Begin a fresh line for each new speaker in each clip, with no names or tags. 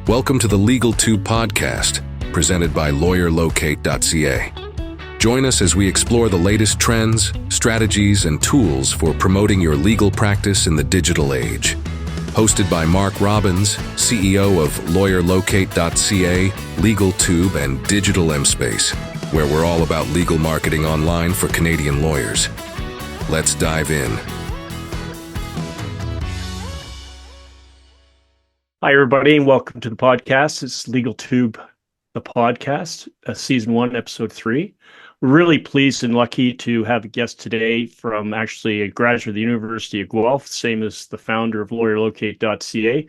Welcome to the LegalTube podcast, presented by LawyerLocate.ca. Join us as we explore the latest trends, strategies, and tools for promoting your legal practice in the digital age. Hosted by Mark Robbins, CEO of LawyerLocate.ca, LegalTube, and Digital MSpace, where we're all about legal marketing online for Canadian lawyers. Let's dive in.
Hi, everybody, and welcome to the podcast. It's LegalTube, the podcast, Season 1, Ep.3. We're really pleased and lucky to have a guest today from actually a graduate of the University of Guelph, same as the founder of LawyerLocate.ca,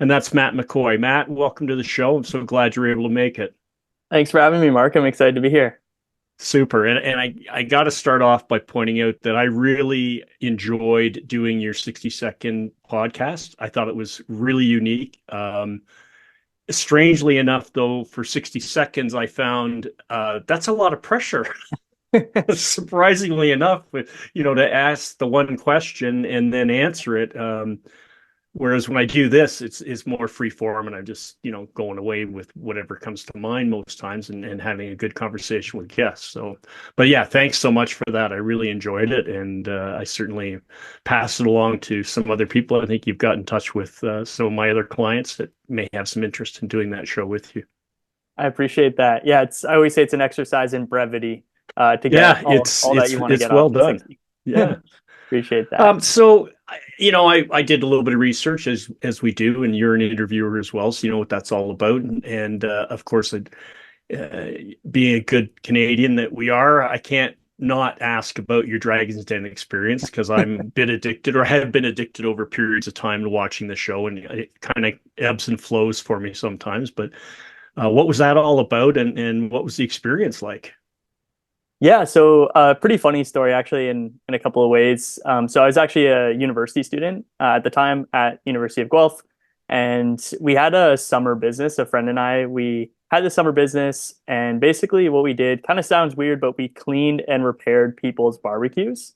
and that's Matt McCoy. Matt, welcome to the show. I'm so glad you're able to make it.
Thanks for having me, Mark. I'm excited to be here.
Super. And I got to start off by pointing out that I really enjoyed doing your 60-second podcast. I thought it was really unique. Strangely enough, though, for 60 seconds, I found that's a lot of pressure. Surprisingly enough, to ask the one question and then answer it. Whereas when I do this, it's more free form, and I'm just, going away with whatever comes to mind most times and having a good conversation with guests. So, but yeah, thanks so much for that. I really enjoyed it. And I certainly pass it along to some other people. I think you've got in touch with some of my other clients that may have some interest in doing that show with you.
I appreciate that. Yeah, I always say it's an exercise in brevity to get all that you want to get
well
off
done.
60.
Yeah.
Appreciate that.
So, I did a little bit of research as we do, and you're an interviewer as well, so you know what that's all about. And of course, being a good Canadian that we are, I can't not ask about your Dragon's Den experience, because I'm a bit addicted, or have been addicted over periods of time to watching the show, and it kind of ebbs and flows for me sometimes. But what was that all about, and what was the experience like?
Yeah, so pretty funny story, actually, in a couple of ways. So I was actually a university student at the time at University of Guelph, and we had a summer business. A friend and I, we had the summer business, and basically what we did kind of sounds weird, but we cleaned and repaired people's barbecues.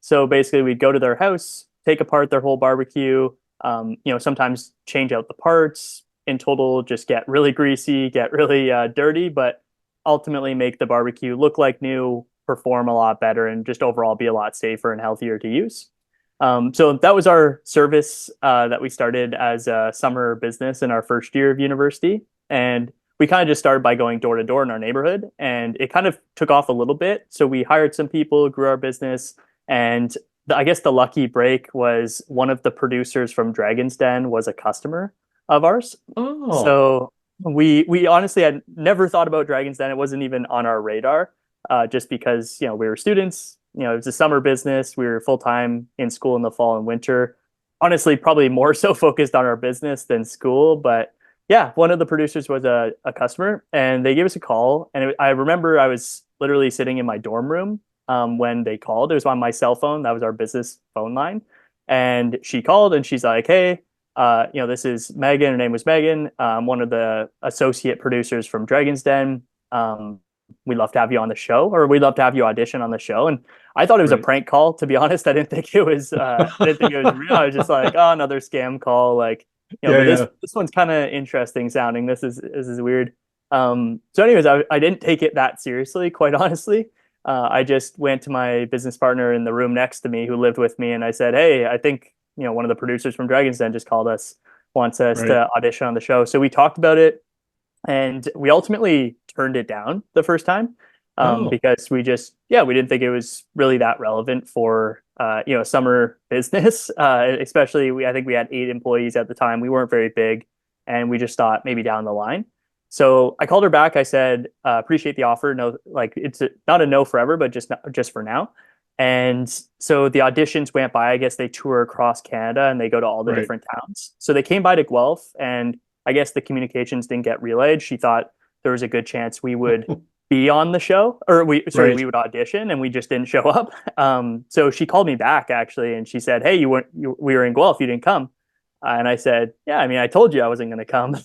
So basically we'd go to their house, take apart their whole barbecue, sometimes change out the parts, in total just get really greasy, get really dirty, but ultimately make the barbecue look like new, perform a lot better, and just overall be a lot safer and healthier to use. So that was our service that we started as a summer business in our first year of university. And we kind of just started by going door to door in our neighborhood, and it kind of took off a little bit. So we hired some people, grew our business, and I guess the lucky break was one of the producers from Dragon's Den was a customer of ours.
Oh.
So we honestly had never thought about Dragon's Den. It wasn't even on our radar, just because we were students. It was a summer business. We were full time in school in the fall and winter. Honestly, probably more so focused on our business than school. But yeah, one of the producers was a customer, and they gave us a call. And I remember I was literally sitting in my dorm room when they called. It was on my cell phone. That was our business phone line. And she called, and she's like, "Hey, this is Megan." Her name was Megan. One of the associate producers from Dragon's Den. We'd love to have you on the show, or we'd love to have you audition on the show. And I thought it was a prank call, to be honest. I didn't think it was, I didn't think it was real. I was just like, oh, another scam call. This one's kind of interesting sounding. This is weird. So anyways, I didn't take it that seriously, quite honestly. I just went to my business partner in the room next to me who lived with me, and I said, "Hey, I think one of the producers from Dragon's Den just called us, wants us to audition on the show." So we talked about it, and we ultimately turned it down the first time because we didn't think it was really that relevant for a summer business. Especially, I think we had 8 employees at the time. We weren't very big, and we just thought maybe down the line. So I called her back. I said, "Appreciate the offer. No, it's not a no forever, but just for now." And so the auditions went by. I guess they tour across Canada, and they go to all the different towns. So they came by to Guelph, and I guess the communications didn't get relayed. She thought there was a good chance we would be on the show, or we would audition, and we just didn't show up. So she called me back, actually, and she said, "Hey, we were in Guelph. You didn't come." And I said, "Yeah, I mean, I told you I wasn't going to come."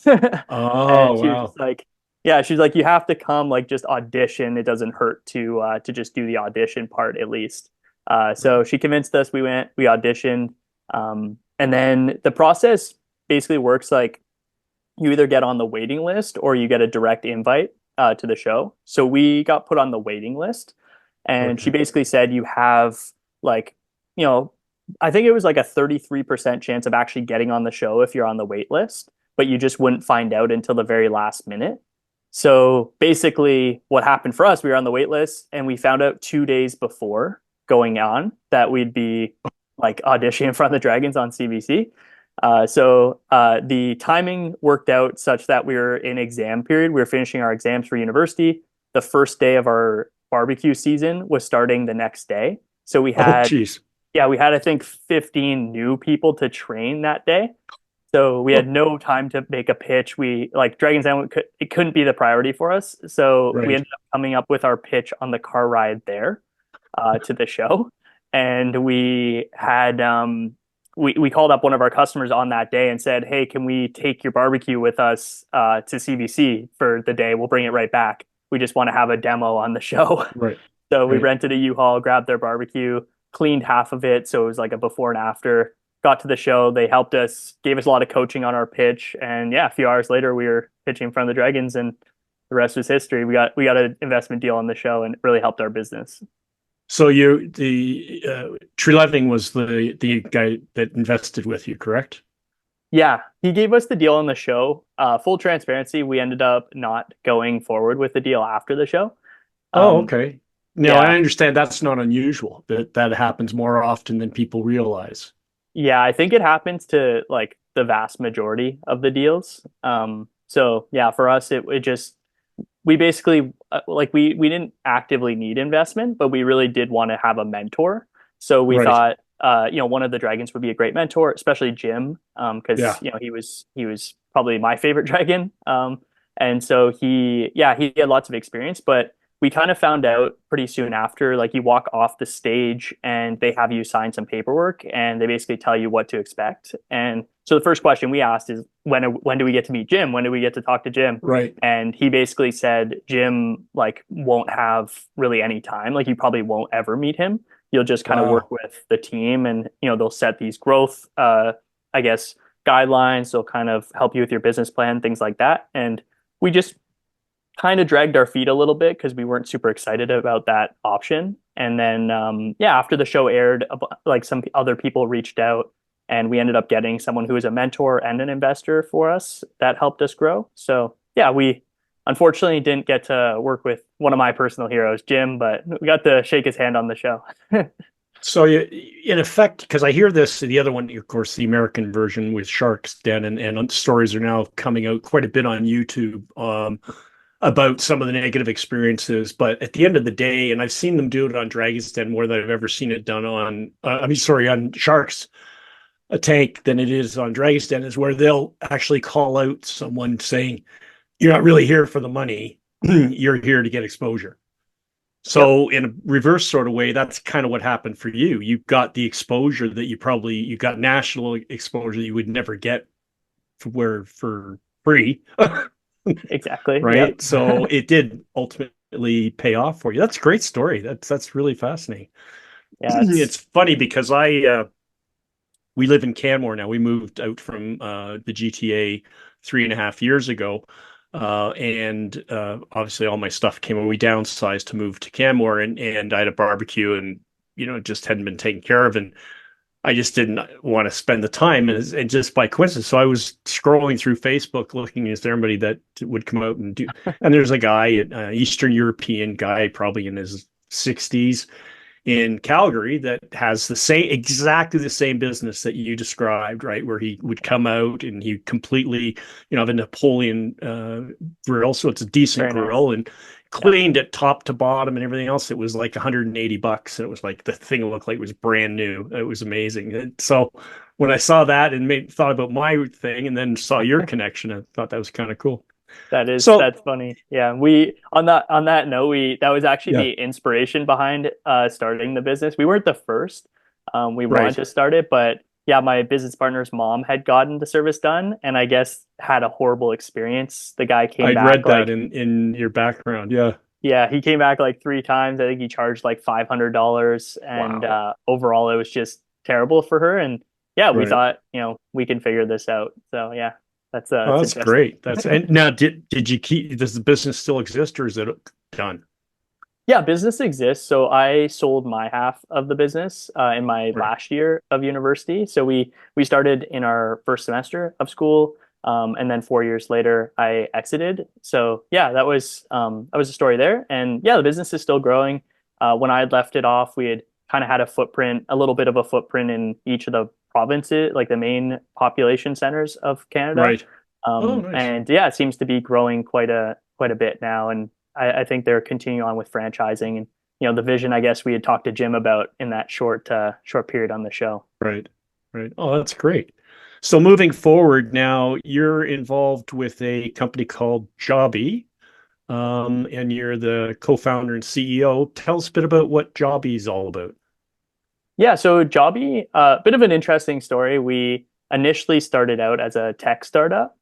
Oh,
and she was like, "Yeah, she's like, you have to come, just audition. It doesn't hurt to just do the audition part at least." So she convinced us. We went, we auditioned, and then the process basically works like you either get on the waiting list or you get a direct invite to the show. So we got put on the waiting list, and she
Okay.
basically said you have like, you know, I think it was like a 33% chance of actually getting on the show if you're on the wait list, but you just wouldn't find out until the very last minute. So basically, what happened for us, we were on the wait list and we found out 2 days before going on that we'd be like auditioning in front of the Dragons on CBC. The timing worked out such that we were in exam period. We were finishing our exams for university. The first day of our barbecue season was starting the next day. So we
Oh,
had,
geez.
yeah, we had, I think, 15 new people to train that day. So we had no time to make a pitch. We like Dragon's Den, it couldn't be the priority for us. So we
Right.
ended up coming up with our pitch on the car ride there to the show. And we called up one of our customers on that day and said, "Hey, can we take your barbecue with us to CBC for the day? We'll bring it right back. We just want to have a demo on the show."
Right.
So we
Right.
rented a U-Haul, grabbed their barbecue, cleaned half of it, so it was like a before and after. Got to the show, they helped us, gave us a lot of coaching on our pitch, and yeah, a few hours later, we were pitching in front of the Dragons, and the rest was history. We got an investment deal on the show, and it really helped our business.
So the Tree Living was the guy that invested with you, correct?
Yeah, he gave us the deal on the show. Full transparency, we ended up not going forward with the deal after the show.
Oh,
Um,
okay. Now I
yeah,
understand that's not unusual. That happens more often than people realize.
yeah, I think it happens to like the vast majority of the deals. So yeah, for us, it just we basically like we didn't actively need investment, but we really did want to have a mentor. So we
Right.
thought, one of the dragons would be a great mentor, especially Jim, because
Yeah.
he was probably my favorite dragon. And so he had lots of experience, but we kind of found out pretty soon after, like you walk off the stage and they have you sign some paperwork and they basically tell you what to expect. And so the first question we asked is when do we get to meet Jim? When do we get to talk to Jim?
Right.
And he basically said Jim like won't have really any time. Like you probably won't ever meet him. You'll just kind of work
Wow.
with the team and they'll set these growth I guess guidelines. They'll kind of help you with your business plan, things like that. And we just kind of dragged our feet a little bit because we weren't super excited about that option. And then, yeah, after the show aired, like some other people reached out and we ended up getting someone who was a mentor and an investor for us that helped us grow. So, yeah, we unfortunately didn't get to work with one of my personal heroes, Jim, but we got to shake his hand on the show.
So you, in effect, because I hear this, the other one, of course, the American version with Shark's Den, and stories are now coming out quite a bit on YouTube about some of the negative experiences. But at the end of the day, and I've seen them do it on Dragon's Den more than I've ever seen it done on, on Shark's a Tank than it is on Dragon's Den, is where they'll actually call out someone saying, "You're not really here for the money. You're here to get exposure."
Yep.
So in a reverse sort of way, that's kind of what happened for you. You got the exposure that you got national exposure that you would never get for free,
Exactly. Yep.
right? So it did ultimately pay off for you. That's a great story. That's really fascinating.
Yeah,
It's funny because I we live in Canmore now. We moved out from the GTA 3.5 years ago. And obviously all my stuff came when we downsized to move to Canmore, and I had a barbecue, and it just hadn't been taken care of, and I just didn't want to spend the time, and just by coincidence, so I was scrolling through Facebook looking, is there anybody that would come out and do, and there's a guy, Eastern European guy, probably in his 60s, in Calgary, that has exactly the same business that you described, right? Where he would come out and he completely, have a Napoleon grill. So it's a decent
very nice.
grill, and
Yep.
cleaned it top to bottom and everything else. It was like $180. And it was like the thing looked like it was brand new. It was amazing. And so when I saw that and thought about my thing and then saw your connection, I thought that was kind of cool. So
That's funny. Yeah, we on that note, we that was actually
yeah,
the inspiration behind starting the business. We weren't the first. We wanted
right.
to start it, but yeah, my business partner's mom had gotten the service done and I guess had a horrible experience. The guy came
I'd
back
read that
like
in your background. Yeah.
yeah, he came back like three times. I think he charged like $500 and
Wow.
overall it was just terrible for her and yeah, we
Right.
thought, we can figure this out. So yeah.
Oh,
it's
that's
interesting.
great. And now did you keep, does the business still exist or is it done?
Yeah, business exists. So I sold my half of the business in my
Right.
last year of university. So we started in our first semester of school, and then 4 years later I exited. So yeah, that was a story there. And yeah, the business is still growing. When I had left it off, we had kind of had a footprint, a little bit of a footprint in each of the provinces, like the main population centers of Canada.
Right. Oh, nice.
And yeah, it seems to be growing quite a bit now. And I think they're continuing on with franchising and the vision I guess we had talked to Jim about in that short period on the show.
Right. Right. Oh, that's great. So moving forward now, you're involved with a company called Jobby, and you're the co-founder and CEO. Tell us a bit about what Jobby is all about.
Yeah, so Jobby, a bit of an interesting story. We initially started out as a tech startup.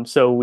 So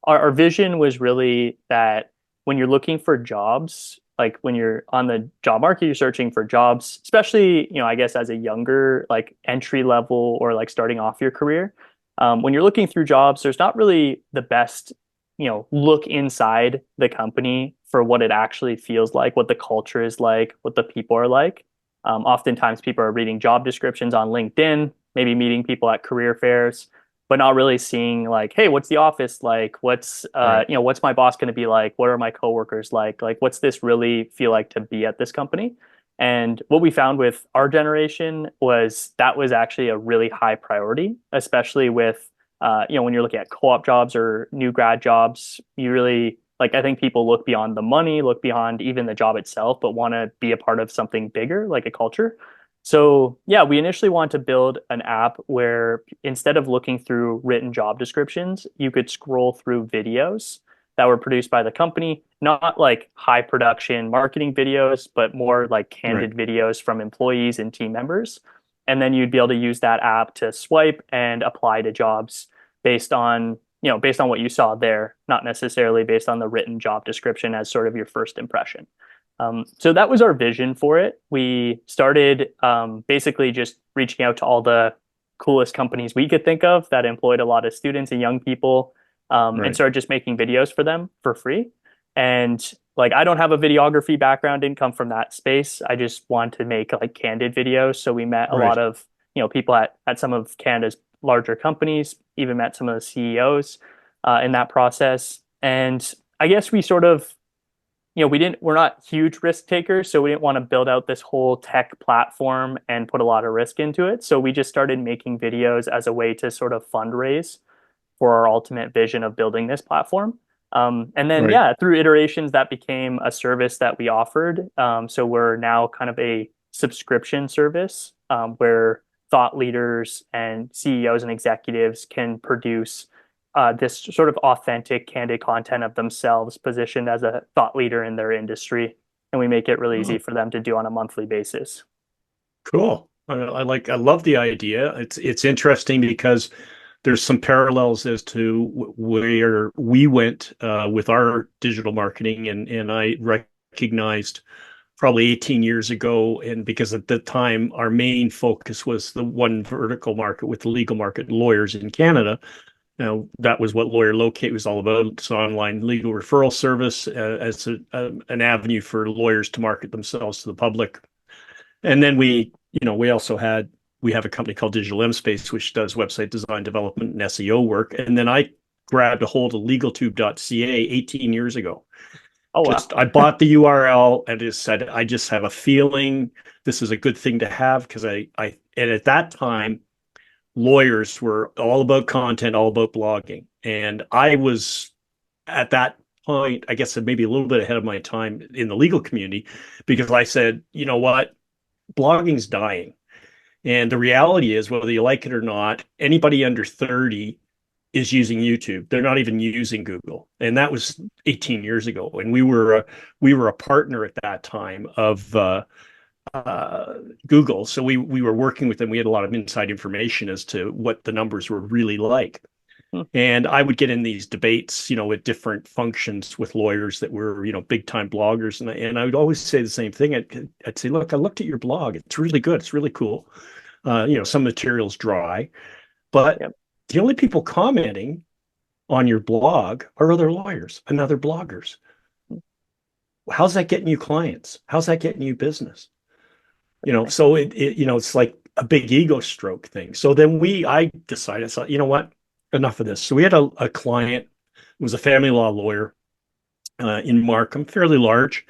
our vision was really that when you're looking for jobs, like when you're on the job market, you're searching for jobs, especially, I guess as a younger, like entry level or like starting off your career. When you're looking through jobs, there's not really the best, look inside the company for what it actually feels like, what the culture is like, what the people are like. Oftentimes, people are reading job descriptions on LinkedIn, maybe meeting people at career fairs, but not really seeing like, hey, what's the office like?
Right.
What's my boss going to be like? What are my coworkers like? Like, what's this really feel like to be at this company? And what we found with our generation was that was actually a really high priority, especially with, when you're looking at co-op jobs or new grad jobs. You really like I think people look beyond the money, look beyond even the job itself, but want to be a part of something bigger, like a culture. So yeah, we initially wanted to build an app where instead of looking through written job descriptions, you could scroll through videos that were produced by the company, not like high production marketing videos, but more like
Right.
candid videos from employees and team members. And then you'd be able to use that app to swipe and apply to jobs based on based on what you saw there, not necessarily based on the written job description as sort of your first impression. So that was our vision for it. We started basically just reaching out to all the coolest companies we could think of that employed a lot of students and young people, and
Right.
started just making videos for them for free. And like, I don't have a videography background, didn't come from that space. I just want to make like candid videos. So we met a lot
Right.
of people at some of Canada's larger companies, even met some of the CEOs in that process. And I guess we sort of, we're not huge risk takers, so we didn't want to build out this whole tech platform and put a lot of risk into it. So we just started making videos as a way to sort of fundraise for our ultimate vision of building this platform. And then,
Right.
yeah, through iterations, that became a service that we offered. So we're now kind of a subscription service where thought leaders and CEOs and executives can produce this sort of authentic, candid content of themselves positioned as a thought leader in their industry. And we make it really easy
Oh,
for them to do on a monthly basis.
cool. I love the idea. It's interesting because there's some parallels as to where we went with our digital marketing, and I recognized probably 18 years ago, and because at the time our main focus was the one vertical market with the legal market lawyers in Canada. Now that was what Lawyer Locate was all about. It's an online legal referral service as an avenue for lawyers to market themselves to the public. And then we also we have a company called Digital M Space, which does website design development and SEO work. And then I grabbed a hold of LegalTube.ca 18 years ago.
Oh, wow.
Just I bought the URL and just said, I just have a feeling this is a good thing to have because and at that time, lawyers were all about content, all about blogging. And I was at that point, I guess maybe a little bit ahead of my time in the legal community because I said, you know what, blogging's dying. And the reality is, whether you like it or not, anybody under 30 is using YouTube. They're not even using Google. And that was 18 years ago. And we were a partner at that time of Google. So we were working with them. We had a lot of inside information as to what the numbers were really like.
Hmm.
And I would get in these debates, with different functions with lawyers that were, big time bloggers. And I would always say the same thing. I'd say, look, I looked at your blog. It's really good. It's really cool. Some material's dry, but
Yep.
the only people commenting on your blog are other lawyers and other bloggers. How's that getting you clients? How's that getting you business? So it's like a big ego stroke thing. So then I decided, I thought, you know what, enough of this. So we had a client who was a family law lawyer in Markham, fairly large,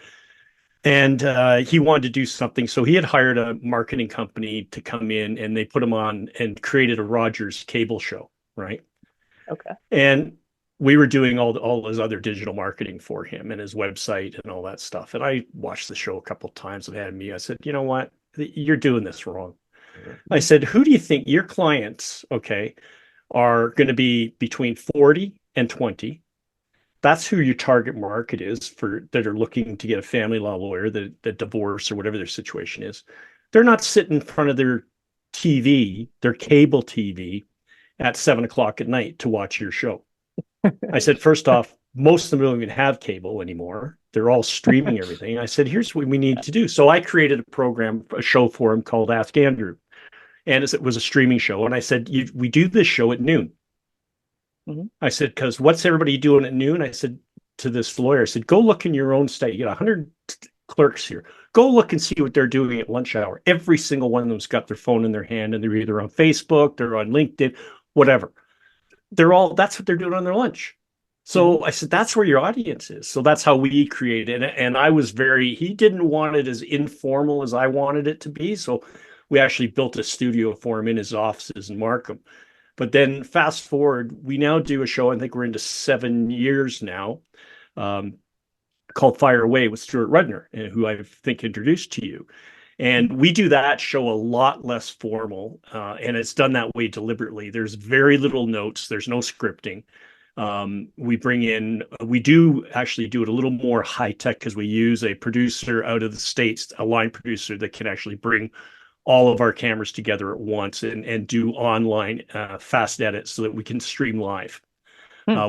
and he wanted to do something. So he had hired a marketing company to come in, and they put him on and created a Rogers cable show, right?
Okay.
And we were doing all his other digital marketing for him and his website and all that stuff. And I watched the show a couple of times and had me. I said, you know what? You're doing this wrong. I said, who do you think your clients, okay, are going to be between 40 and 20? That's who your target market is for that are looking to get a family law lawyer, the divorce or whatever their situation is. They're not sitting in front of their TV, their cable TV at 7 o'clock at night to watch your show. I said, first off, most of them don't even have cable anymore. They're all streaming everything. I said, here's what we need to do. So I created a show for him called Ask Andrew. And it was a streaming show. And I said, we do this show at noon. Mm-hmm. I said, because what's everybody doing at noon? I said to this lawyer, I said, go look in your own state. You got 100 clerks here. Go look and see what they're doing at lunch hour. Every single one of them's got their phone in their hand, and they're either on Facebook, they're on LinkedIn, whatever. That's what they're doing on their lunch. So I said, that's where your audience is. So that's how we created it. And I was he didn't want it as informal as I wanted it to be. So we actually built a studio for him in his offices in Markham. But then fast forward, we now do a show, I think we're into 7 years now, called Fire Away with Stuart Rudner, who I think introduced to you. And we do that show a lot less formal, and it's done that way deliberately. There's very little notes. There's no scripting. We do actually do it a little more high tech because we use a producer out of the States, a line producer that can actually bring all of our cameras together at once and do online fast edits so that we can stream live.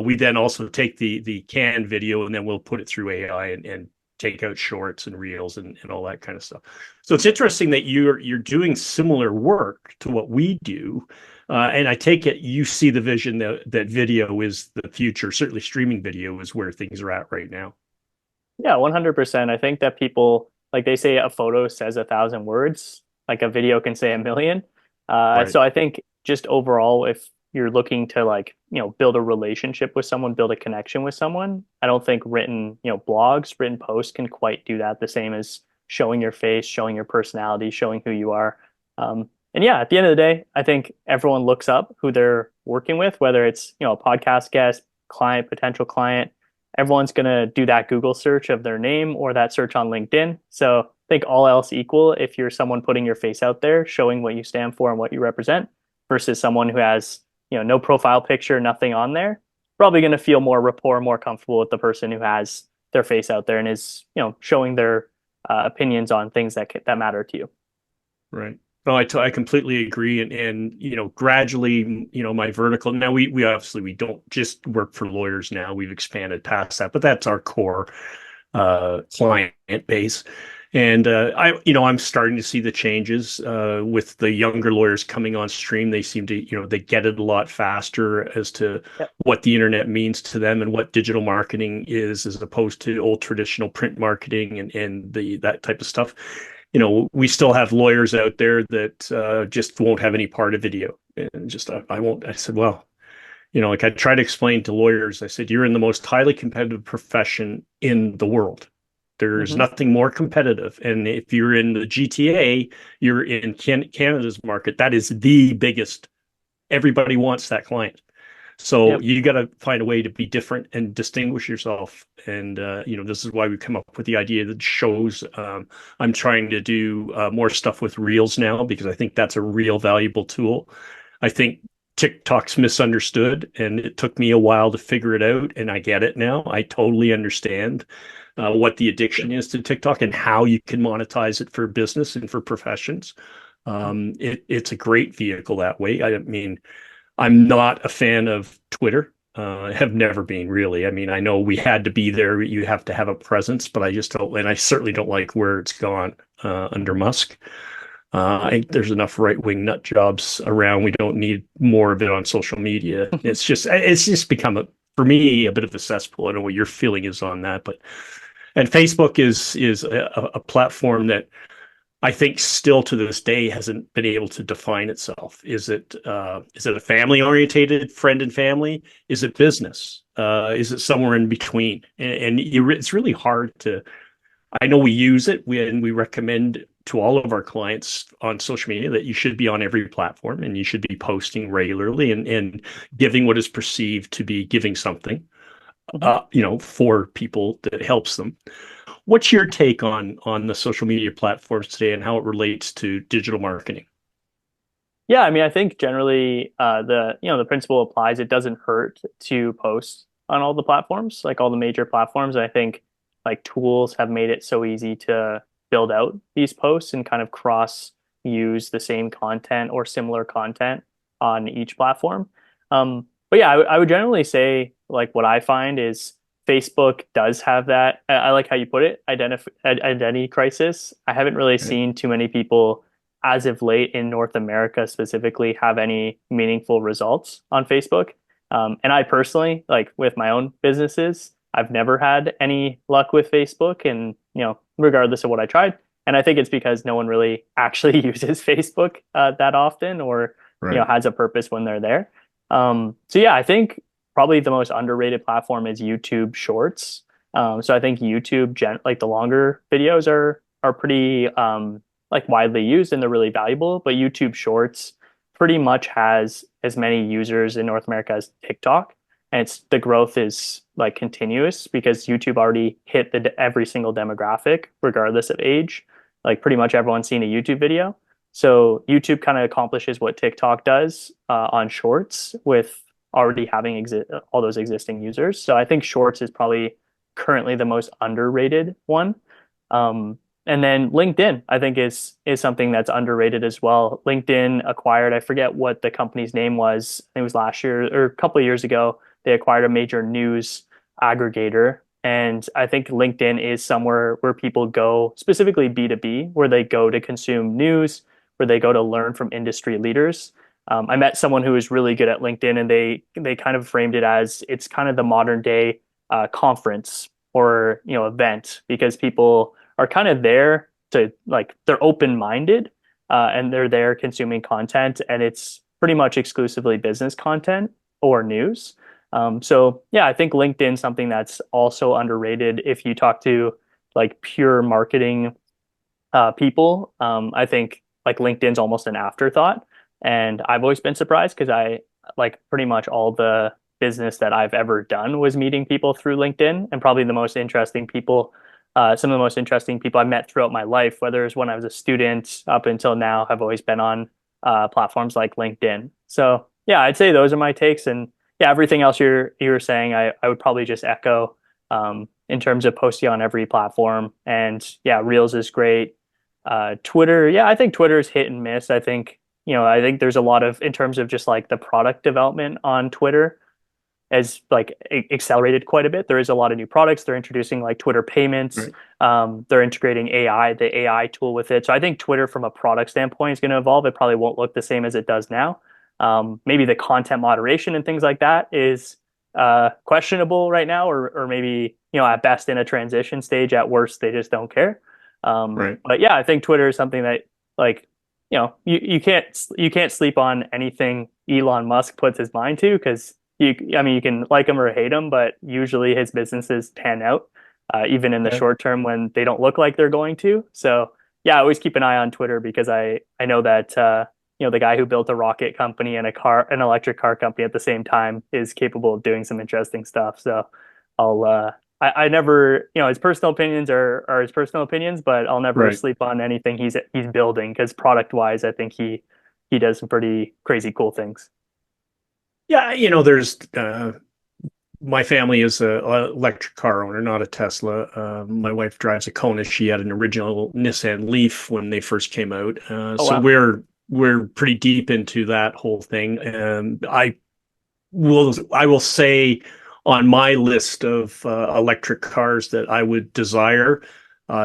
We then also take the canned video and then we'll put it through AI and take out shorts and reels and all that kind of stuff. So it's interesting that you're doing similar work to what we do. And I take it you see the vision that video is the future. Certainly streaming video is where things are at right now.
Yeah, 100%. I think that people, like they say, a photo says 1,000 words, like a video can say 1,000,000. Right. So I think just overall, if you're looking to build a relationship with someone, build a connection with someone, I don't think written posts can quite do that the same as showing your face, showing your personality, showing who you are. And yeah, at the end of the day, I think everyone looks up who they're working with, whether it's, a podcast guest, client, potential client. Everyone's going to do that Google search of their name or that search on LinkedIn. So I think all else equal, if you're someone putting your face out there, showing what you stand for and what you represent versus someone who has, no profile picture, nothing on there, probably going to feel more rapport, more comfortable with the person who has their face out there and is, showing their opinions on things that matter to you.
Right. No, I completely agree. And gradually, my vertical, now we obviously, we don't just work for lawyers now. We've expanded past that, but that's our core client base. And I'm starting to see the changes with the younger lawyers coming on stream. They seem to, they get it a lot faster as to what the internet means to them and what digital marketing is, as opposed to old traditional print marketing and that type of stuff. We still have lawyers out there that just won't have any part of video, and just I won't. I said, well, I try to explain to lawyers. I said, you're in the most highly competitive profession in the world. There's nothing more competitive. And if you're in the GTA, you're in Canada's market. That is the biggest. Everybody wants that client. So you got to find a way to be different and distinguish yourself. And, this is why we come up with the idea that shows. I'm trying to do more stuff with Reels now because I think that's a real valuable tool. I think TikTok's misunderstood, and it took me a while to figure it out. And I get it now. I totally understand what the addiction is to TikTok and how you can monetize it for business and for professions. It's a great vehicle that way. I mean, I'm not a fan of Twitter. I have never been, really. I mean, I know we had to be there. You have to have a presence, but I just don't, and I certainly don't like where it's gone under Musk. I think there's enough right-wing nut jobs around. We don't need more of it on social media. It's just become for me a bit of a cesspool. I don't know what your feeling is on that, but and Facebook is a platform that I think still to this day hasn't been able to define itself. Is it a family orientated friend and family? Is it business? Is it somewhere in between? It's really hard to. I know we use it when we recommend to all of our clients on social media that you should be on every platform and you should be posting regularly and giving what is perceived to be giving something,
Mhm.
for people that helps them. What's your take on the social media platforms today and how it relates to digital marketing?
Yeah, I mean, I think generally the principle applies. It doesn't hurt to post on all the platforms, like all the major platforms. I think like tools have made it so easy to build out these posts and kind of cross use the same content or similar content on each platform. But yeah, I would generally say like what I find is Facebook does have that. I like how you put it, identity crisis. I haven't really
Right.
seen too many people as of late in North America specifically have any meaningful results on Facebook. And I personally, like with my own businesses, I've never had any luck with Facebook and, regardless of what I tried. And I think it's because no one really actually uses Facebook that often or,
Right.
has a purpose when they're there. So yeah, I think probably the most underrated platform is YouTube Shorts. So I think like the longer videos are pretty like widely used and they're really valuable. But YouTube Shorts pretty much has as many users in North America as TikTok, and the growth is like continuous because YouTube already hit every single demographic regardless of age. Like pretty much everyone's seen a YouTube video. So YouTube kind of accomplishes what TikTok does on Shorts with already having all those existing users. So I think Shorts is probably currently the most underrated one. And then LinkedIn, I think is something that's underrated as well. LinkedIn acquired, I forget what the company's name was. I think it was last year or a couple of years ago. They acquired a major news aggregator. And I think LinkedIn is somewhere where people go, specifically B2B, where they go to consume news, where they go to learn from industry leaders. I met someone who was really good at LinkedIn, and they kind of framed it as it's kind of the modern day conference or event because people are kind of there to like they're open minded and they're there consuming content, and it's pretty much exclusively business content or news. So yeah, I think LinkedIn something that's also underrated if you talk to like pure marketing people. I think like LinkedIn's almost an afterthought. And I've always been surprised because I like pretty much all the business that I've ever done was meeting people through LinkedIn, and probably some of the most interesting people I've met throughout my life, whether it's when I was a student up until now, have always been on platforms like LinkedIn. So yeah, I'd say those are my takes. And yeah, everything else you were saying, I would probably just echo in terms of posting on every platform. And yeah, Reels is great. Twitter, yeah, I think Twitter is hit and miss. I think there's a lot of in terms of just like the product development on Twitter has like accelerated quite a bit. There is a lot of new products. They're introducing like Twitter payments.
Right.
They're integrating the AI tool with it. So I think Twitter from a product standpoint is going to evolve. It probably won't look the same as it does now. Maybe the content moderation and things like that is questionable right now, or maybe at best in a transition stage. At worst, they just don't care.
Right.
But yeah, I think Twitter is something that like you can't sleep on anything Elon Musk puts his mind to because you can like him or hate him, but usually his businesses pan out, even in the
Yeah.
short term when they don't look like they're going to. So yeah, I always keep an eye on Twitter because I know that the guy who built a rocket company and an electric car company at the same time is capable of doing some interesting stuff. So I'll I never his personal opinions are his personal opinions, but I'll never
Right.
sleep on anything he's building because product wise, I think he does some pretty crazy cool things.
Yeah, there's my family is a electric car owner, not a Tesla. My wife drives a Kona. She had an original Nissan Leaf when they first came out.
Oh
So
wow.
we're pretty deep into that whole thing. And I will say on my list of electric cars that I would desire,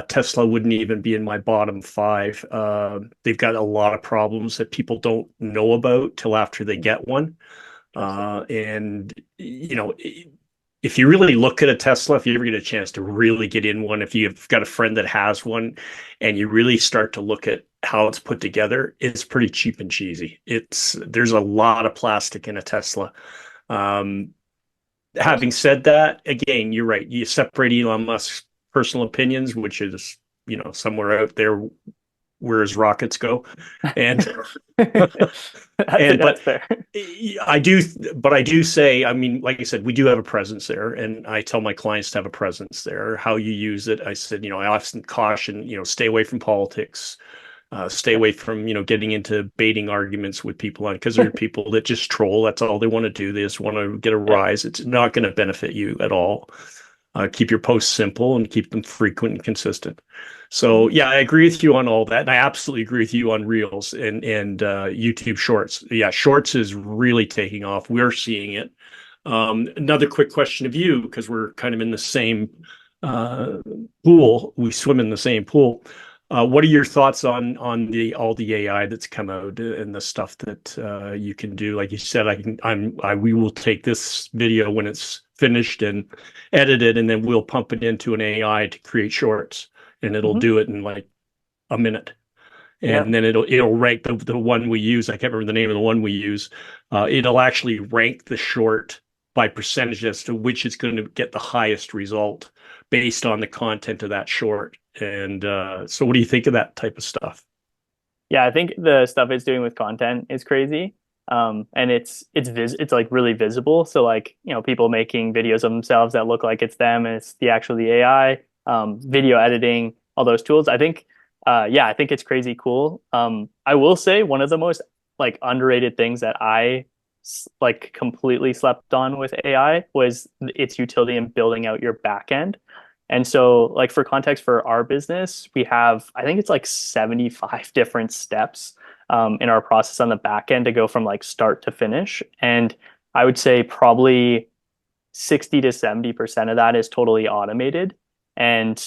Tesla wouldn't even be in my bottom five. They've got a lot of problems that people don't know about till after they get one. And you know, if you really look at a Tesla, if you ever get a chance to really get in one, if you've got a friend that has one and you really start to look at how it's put together, it's pretty cheap and cheesy. There's a lot of plastic in a Tesla. Um, Having said that, again, you're right. You separate Elon Musk's personal opinions, which is, somewhere out there where his rockets go. And
That's
but
fair.
I do say, I mean, like I said, we do have a presence there, and I tell my clients to have a presence there. How you use it, I said, I often caution, stay away from politics, stay
Yeah.
away from, getting into baiting arguments with people on, because there are people that just troll. That's all they want to do. They just want to get a
Yeah.
rise. It's not going to benefit you at all. Keep your posts simple and keep them frequent and consistent. So yeah, I agree with you on all that. And I absolutely agree with you on Reels and YouTube Shorts. Yeah, Shorts is really taking off. We're seeing it. Another quick question of you, because we're kind of in the same uh, pool. We swim in the same pool. What are your thoughts on all the AI that's come out and the stuff that you can do? Like you said, we will take this video when it's finished and edit it, and then we'll pump it into an AI to create shorts, and it'll
Mhm.
do it in like a minute.
Yeah.
And then it'll rank the one we use. I can't remember the name of the one we use. It'll actually rank the short by percentage as to which is going to get the highest result based on the content of that short. And so, what do you think of that type of stuff?
Yeah, I think the stuff it's doing with content is crazy. And it's like really visible. So like, people making videos of themselves that look like it's them and it's the AI, video editing, all those tools. I think it's crazy cool. I will say one of the most like underrated things that like completely slept on with AI was its utility in building out your backend. And so, like for context for our business, we have, I think it's like 75 different steps in our process on the back end to go from like start to finish. And I would say probably 60 to 70% of that is totally automated. And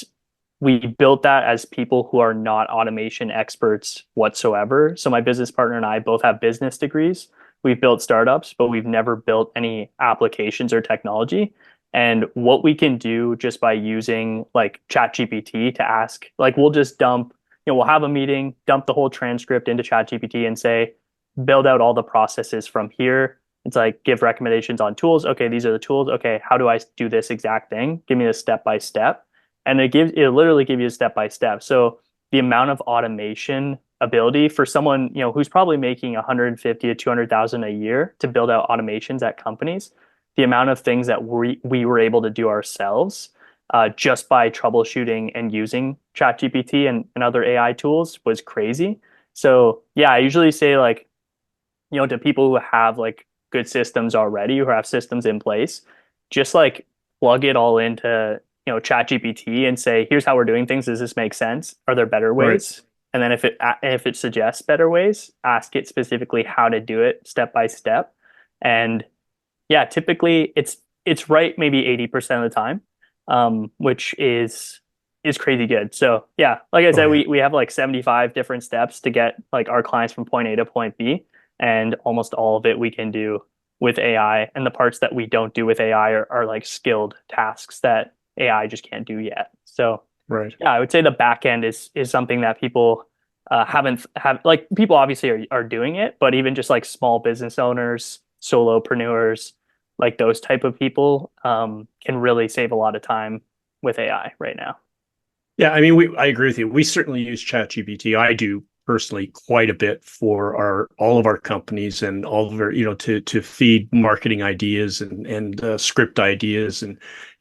we built that as people who are not automation experts whatsoever. So my business partner and I both have business degrees. We've built startups, but we've never built any applications or technology. And what we can do just by using like ChatGPT to ask, like we'll just we'll have a meeting, dump the whole transcript into ChatGPT and say, build out all the processes from here. It's like give recommendations on tools. Okay, these are the tools. Okay, how do I do this exact thing? Give me the step by step. And it literally give you a step by step. So the amount of automation ability for someone, who's probably making 150 to 200,000 a year to build out automations at companies, the amount of things that we were able to do ourselves just by troubleshooting and using ChatGPT and other AI tools was crazy. So yeah, I usually say like, to people who have like good systems already, who have systems in place, just like plug it all into, ChatGPT and say, here's how we're doing things. Does this make sense? Are there better
Right.
ways? And then if it suggests better ways, ask it specifically how to do it step by step. And yeah, typically it's right maybe 80% of the time, which is crazy good. So yeah, like I
Oh
said,
yeah.
we have like 75 different steps to get like our clients from point A to point B, and almost all of it we can do with AI. And the parts that we don't do with AI are like skilled tasks that AI just can't do yet. So
Right.
yeah, I would say the back end is something that people haven't have like people obviously are doing it, but even just like small business owners, solopreneurs, like those type of people can really save a lot of time with AI right now.
Yeah, I mean, I agree with you. We certainly use ChatGPT. I do personally quite a bit for all of our companies and all of our, to feed marketing ideas and script ideas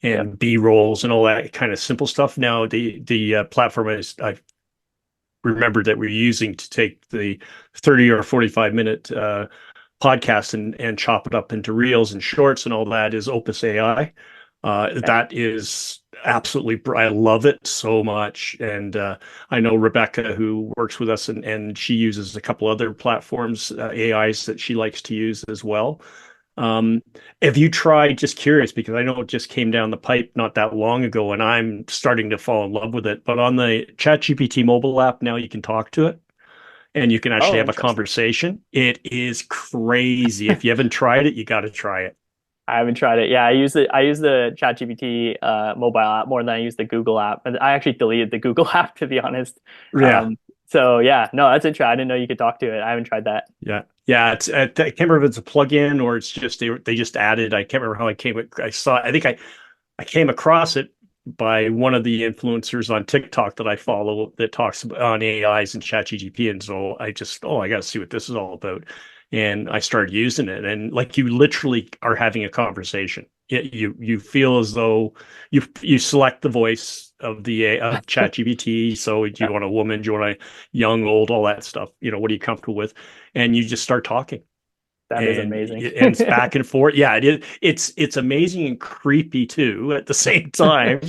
Yeah.
and B rolls and all that kind of simple stuff. Now, the platform I've remembered that we're using to take the 30 or 45 minute podcast and chop it up into reels and shorts and all that is Opus AI.
Yeah.
That is absolutely, I love it so much. And I know Rebecca, who works with us, and she uses a couple other platforms, AIs that she likes to use as well. Um, have you tried, just curious, because I know it just came down the pipe not that long ago and I'm starting to fall in love with it, but on the ChatGPT mobile app now you can talk to it and you can actually
Oh,
have a
interesting.
conversation. It is crazy. If you haven't tried it, you got to try it.
I haven't tried it. Yeah, I use the ChatGPT mobile app more than I use the Google app. And I actually deleted the Google app to be honest.
Yeah.
Um, so yeah, no, that's interesting. I didn't know you could talk to it. I haven't tried that.
Yeah. Yeah. I can't remember if it's a plugin or it's just they just added. I can't remember how I saw I think I came across it by one of the influencers on TikTok that I follow that talks on AIs and ChatGPT. And so I just, oh, I got to see what this is all about. And I started using it. And like you literally are having a conversation. You feel as though you select the voice of the of ChatGPT. So do you
Yeah,
want a woman? Do you want a young, old, all that stuff? What are you comfortable with? And you just start talking
that is
and
amazing.
it's back and forth. Yeah, it is. It's amazing and creepy too at the same time.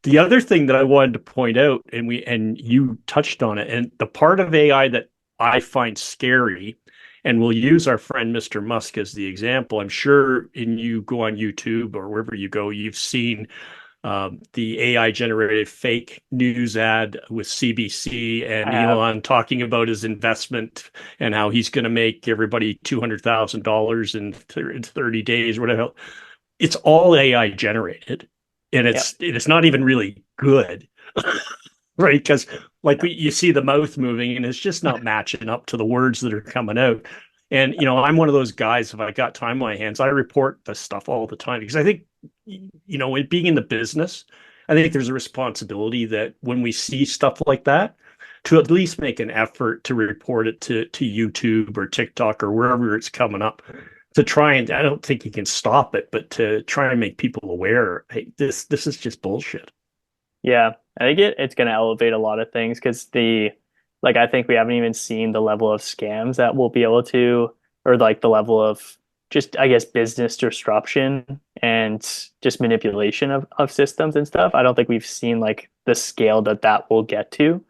The other thing that I wanted to point out, and you touched on it, and the part of AI that I find scary, and we'll use our friend Mr. Musk as the example. I'm sure in you go on YouTube or wherever you go, you've seen the AI generated fake news ad with CBC
I
and
have.
Elon talking about his investment and how he's going to make everybody $200,000 in 30 days, whatever. It's all AI generated, and
Yep.
it's not even really good, right? Because you see the mouth moving, and it's just not matching up to the words that are coming out. And I'm one of those guys. If I got time on my hands, I report this stuff all the time because I think, it being in the business, I think there's a responsibility that when we see stuff like that, to at least make an effort to report it to YouTube or TikTok or wherever it's coming up to try and I don't think you can stop it, but to try and make people aware, hey, this is just bullshit.
Yeah, I think it's going to elevate a lot of things because I think we haven't even seen the level of scams that we'll be able to, or like the level of just, I guess, business disruption and just manipulation of systems and stuff. I don't think we've seen like the scale that will get to.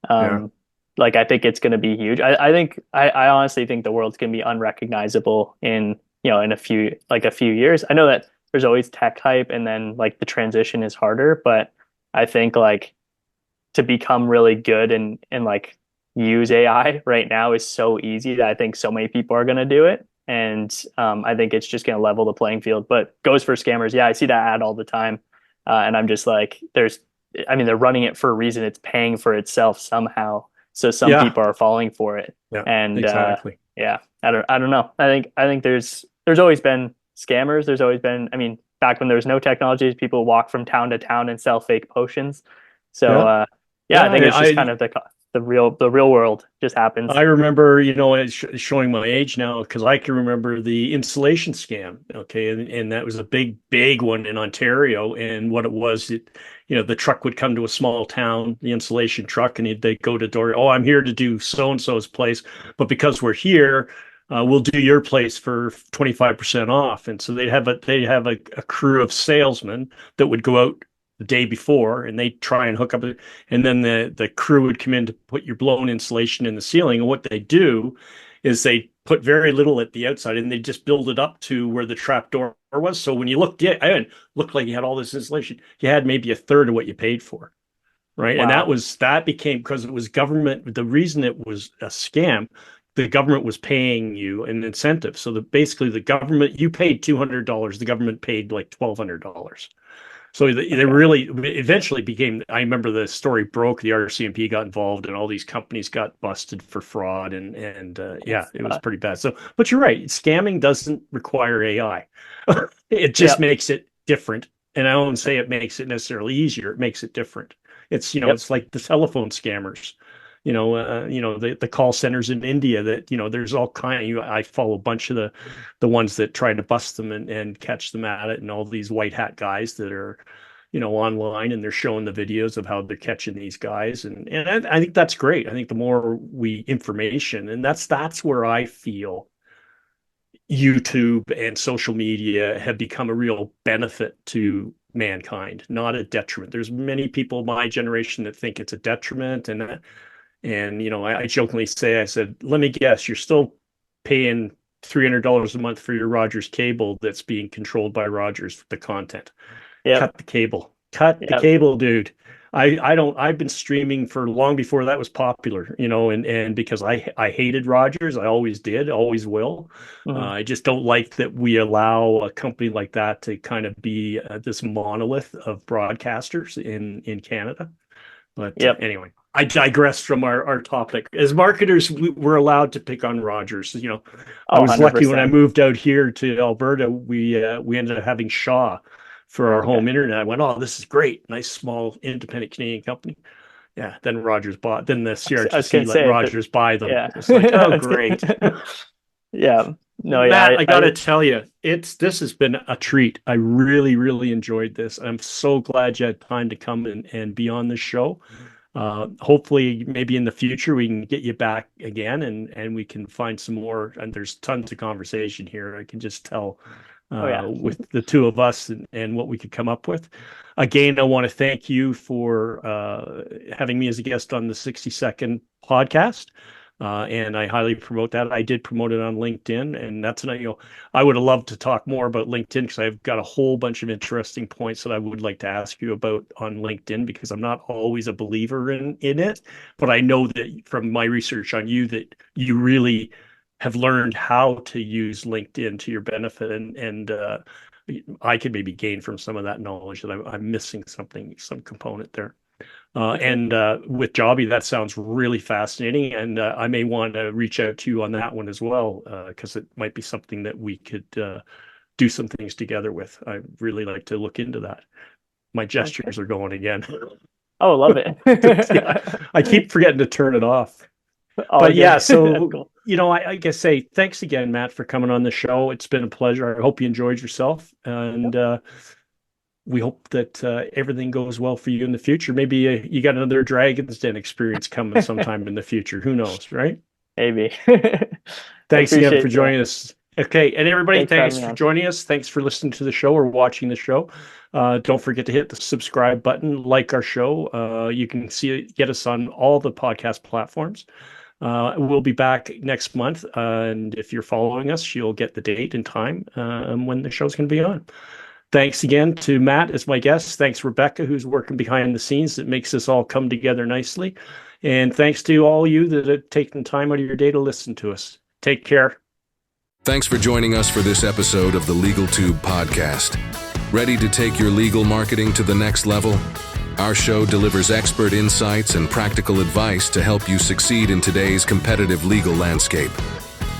Yeah.
Um, I think it's going to be huge. I honestly think the world's going to be unrecognizable in a few years. I know that there's always tech hype and then like the transition is harder, but I think like to become really good and like use AI right now is so easy that I think so many people are going to do it. And I think it's just going to level the playing field. But goes for scammers. Yeah, I see that ad all the time. And I'm just like, I mean, they're running it for a reason. It's paying for itself somehow. So some
Yeah.
people are falling for it.
Yeah.
And
Exactly.
yeah, I don't know. I think there's always been scammers. There's always been, I mean, back when there was no technologies, people walk from town to town and sell fake potions. So
Yeah.
yeah,
Yeah.
I think it's just kind of the real world just
I
happens.
remember, it's showing my age now because I can remember the insulation scam. Okay, and that was a big, big one in Ontario. And what it was, the truck would come to a small town, the insulation truck, and they'd go to door. Oh, I'm here to do so and so's place, but because we're here, we'll do your place for 25% off. And so they'd have a crew of salesmen that would go out the day before and they try and hook up and then the crew would come in to put your blown insulation in the ceiling. And what they do is they put very little at the outside and they just build it up to where the trap door was. So when you looked in, it looked like you had all this insulation. You had maybe a third of what you paid for. Right. And
Wow.
that became because it was government. The reason it was a scam, the government was paying you an incentive. So basically the government, you paid $200, the government paid like $1,200. So they
Okay.
really eventually became. I remember the story broke. The RCMP got involved, and all these companies got busted for fraud. And yeah, it was
Uh,
pretty bad. So, but you're right. Scamming doesn't require AI. It just
yep.
makes it different. And I won't say it makes it necessarily easier. It makes it different.
Yep.
It's like the telephone scammers. The call centers in India that there's all kind of. I follow a bunch of the ones that try to bust them and catch them at it, and all these white hat guys that are online and they're showing the videos of how they're catching these guys. And I think that's great. I think the more information, and that's where I feel YouTube and social media have become a real benefit to mankind, not a detriment. There's many people my generation that think it's a detriment, and I jokingly say, I said, let me guess, you're still paying $300 a month for your Rogers cable that's being controlled by Rogers, the content.
Yep.
Cut the cable. Cut the cable, dude. I've been streaming for long before that was popular, and because I hated Rogers, I always did, always will. I just don't like that we allow a company like that to kind of be this monolith of broadcasters in Canada. But anyway, I digress from our topic. As marketers, we're allowed to pick on Rogers. I was 100%. Lucky when I moved out here to Alberta. We ended up having Shaw for our home internet. I went, oh, this is great. Nice, small, independent Canadian company. Yeah. Then Rogers bought, then the CRTC let Rogers buy them. Yeah. It's like, oh, great.
Yeah. No,
Matt, I got to tell you, this has been a treat. I really, really enjoyed this. I'm so glad you had time to come and be on the show. Hopefully, maybe in the future, we can get you back again and we can find some more. And there's tons of conversation here. I can just tell. With the two of us and what we could come up with. Again, I want to thank you for having me as a guest on the 60-second podcast. And I highly promote that. I did promote it on LinkedIn, and that's I would have loved to talk more about LinkedIn because I've got a whole bunch of interesting points that I would like to ask you about on LinkedIn because I'm not always a believer in it, but I know that from my research on you that you really have learned how to use LinkedIn to your benefit, and I could maybe gain from some of that knowledge that I'm missing some component there. And with Jobby, that sounds really fascinating, and I may want to reach out to you on that one as well because it might be something that we could do some things together with. I really like to look into that. My gestures are going again.
Oh, love it.
I keep forgetting to turn it off. But so cool. I guess say thanks again, Matt, for coming on the show. It's been a pleasure. I hope you enjoyed yourself, and we hope that everything goes well for you in the future. Maybe you got another Dragon's Den experience coming sometime in the future. Who knows, right?
Maybe.
Thanks again for joining us. Okay, and everybody, thanks for joining us. Thanks for listening to the show or watching the show. Don't forget to hit the subscribe button, like our show. You can get us on all the podcast platforms. We'll be back next month, and if you're following us, you'll get the date and time when the show's going to be on. Thanks again to Matt as my guest. Thanks, Rebecca, who's working behind the scenes that makes this all come together nicely. And thanks to all you that have taken time out of your day to listen to us. Take care.
Thanks for joining us for this episode of the LegalTube podcast. Ready to take your legal marketing to the next level? Our show delivers expert insights and practical advice to help you succeed in today's competitive legal landscape.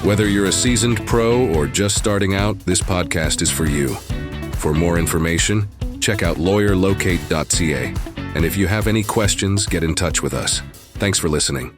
Whether you're a seasoned pro or just starting out, this podcast is for you. For more information, check out LawyerLocate.ca. And if you have any questions, get in touch with us. Thanks for listening.